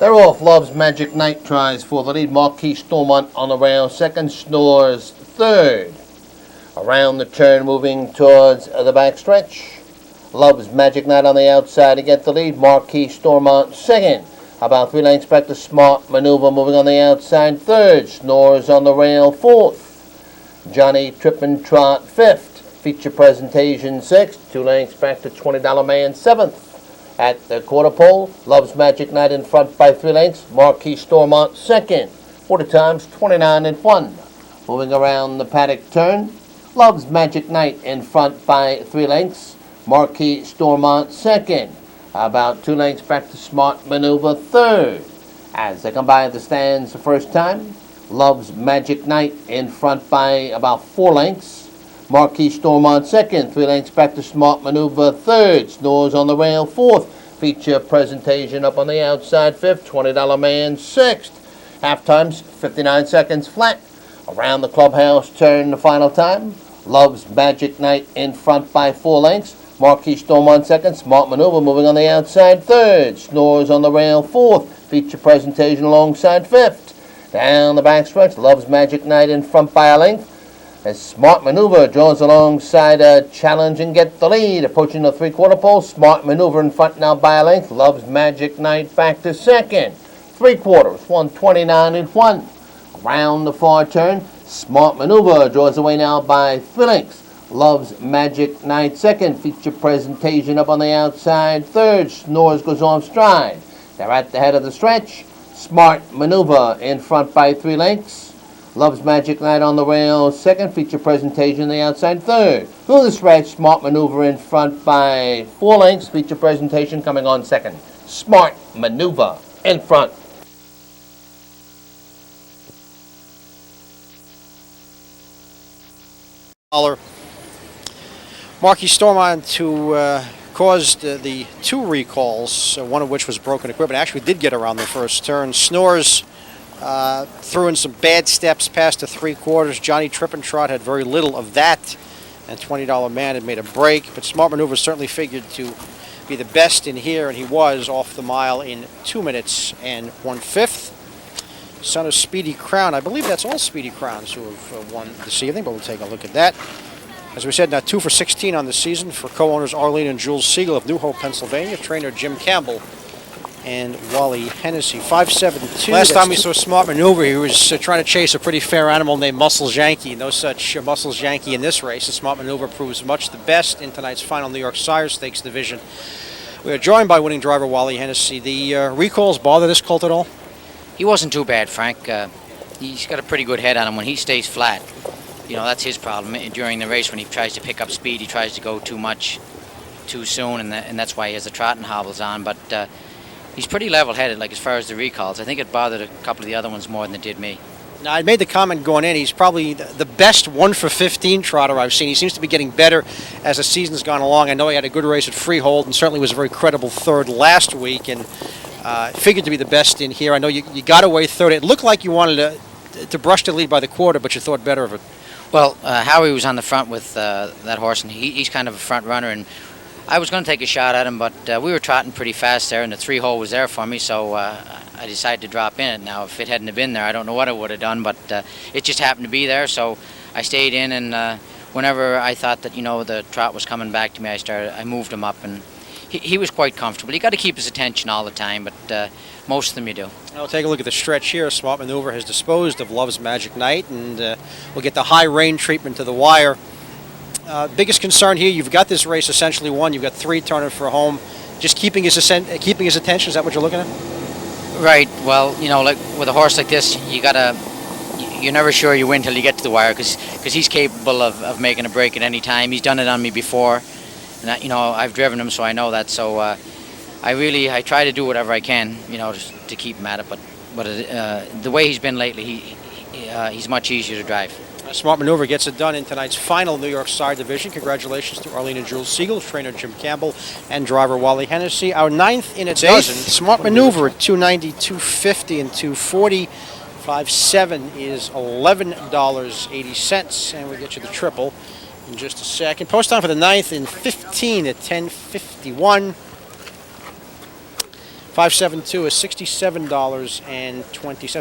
They're off. Love's Magic Night tries for the lead. Marquis Stormont on the rail. Second, Snores third. Around the turn, moving towards the backstretch. Love's Magic Night on the outside to get the lead. Marquis Stormont second. About 3 lengths back to Smart Maneuver moving on the outside third. Snores on the rail fourth. Johnny Trippin' Trot fifth. Feature Presentation sixth. 2 lengths back to $20 Man seventh. At the quarter pole, Love's Magic Night in front by 3 lengths. Marquis Stormont second. 40 times 29 and 1. Moving around the paddock turn, Love's Magic Night in front by 3 lengths. Marquis Stormont second. About 2 lengths back to Smart Maneuver third. As they come by the stands the first time, Love's Magic Night in front by about 4 lengths. Marquis Stormont second, 3 lengths back to Smart Maneuver third. Snores on the rail fourth. Feature Presentation up on the outside fifth. $20 Man sixth. Half times 59 seconds flat. Around the clubhouse turn the final time. Love's Magic Night in front by 4 lengths. Marquis Stormont second. Smart Maneuver moving on the outside third. Snores on the rail fourth. Feature Presentation alongside fifth. Down the backstretch, Love's Magic Night in front by a length. As Smart Maneuver draws alongside a challenge and get the lead. Approaching the 3/4 pole, Smart Maneuver in front now by a length. Love's Magic Night back to second. 3/4, 129 and 1. Around the far turn, Smart Maneuver draws away now by 3 lengths. Love's Magic Night second. Feature Presentation up on the outside third. Snores goes off stride. They're at the head of the stretch. Smart Maneuver in front by 3 lengths. Love's Magic Night on the rail second. Feature Presentation the outside third. Through the stretch, Smart Maneuver in front by 4 lengths. Feature Presentation coming on second. Smart Maneuver in front. Marquis Stormont, who caused the 2 recalls, one of which was broken equipment, actually did get around the first turn. Snores threw in some bad steps past the 3/4. Johnny Trippin' Trot had very little of that, and $20 Man had made a break. But Smart Maneuver certainly figured to be the best in here, and he was off the mile in 2 minutes and 1/5. Son of Speedy Crown. I believe that's all Speedy Crowns who have won this evening, but we'll take a look at that. As we said, now 2 for 16 on the season for co-owners Arlene and Jules Siegel of New Hope, Pennsylvania, trainer Jim Campbell, and Wally Hennessey. 572. Last time we saw Smart Maneuver, he was trying to chase a pretty fair animal named Muscles Yankee. No such Muscles Yankee in this race. The Smart Maneuver proves much the best in tonight's final New York Sire Stakes division. We are joined by winning driver Wally Hennessey. The recalls bother this colt at all? He wasn't too bad, Frank. He's got a pretty good head on him when he stays flat. You know, that's his problem. During the race, when he tries to pick up speed, he tries to go too much too soon, and that's why he has the trotting hobbles on. But he's pretty level-headed, like as far as the recalls. I think it bothered a couple of the other ones more than it did me. Now, I made the comment going in, he's probably the best 1 for 15 trotter I've seen. He seems to be getting better as the season's gone along. I know he had a good race at Freehold and certainly was a very credible third last week, and figured to be the best in here. I know you got away third. It looked like you wanted to brush the lead by the quarter, but you thought better of it. Well, Howie was on the front with that horse, and he's kind of a front runner, and I was going to take a shot at him, but we were trotting pretty fast there, and the 3-hole was there for me, so I decided to drop in it. Now, if it hadn't have been there, I don't know what I would have done, but it just happened to be there, so I stayed in, and whenever I thought that, you know, the trot was coming back to me, I moved him up, and he was quite comfortable. You got to keep his attention all the time, but most of them you do. I'll take a look at the stretch here. Smart Maneuver has disposed of Love's Magic Night, and we'll get the high rain treatment to the wire. Biggest concern here, you've got this race essentially won. You've got 3 turning for home. Just keeping his attention, is that what you're looking at? Right. Well, you know, like with a horse like this, you're never sure you win till you get to the wire, because he's capable of making a break at any time. He's done it on me before, and you know, I've driven him, so I know that. So I try to do whatever I can, you know, just to keep him at it. But the way he's been lately, he's much easier to drive. Smart Maneuver gets it done in tonight's final New York Sire Division. Congratulations to Arlene and Jules Siegel, trainer Jim Campbell, and driver Wally Hennessey. Our 9th in a dozen. Smart Maneuver at $290, $250, and $240. 5-7 is $11.80, and we'll get you the triple in just a second. Post time for the 9th in 15 at 10:51. 572 is $67.20.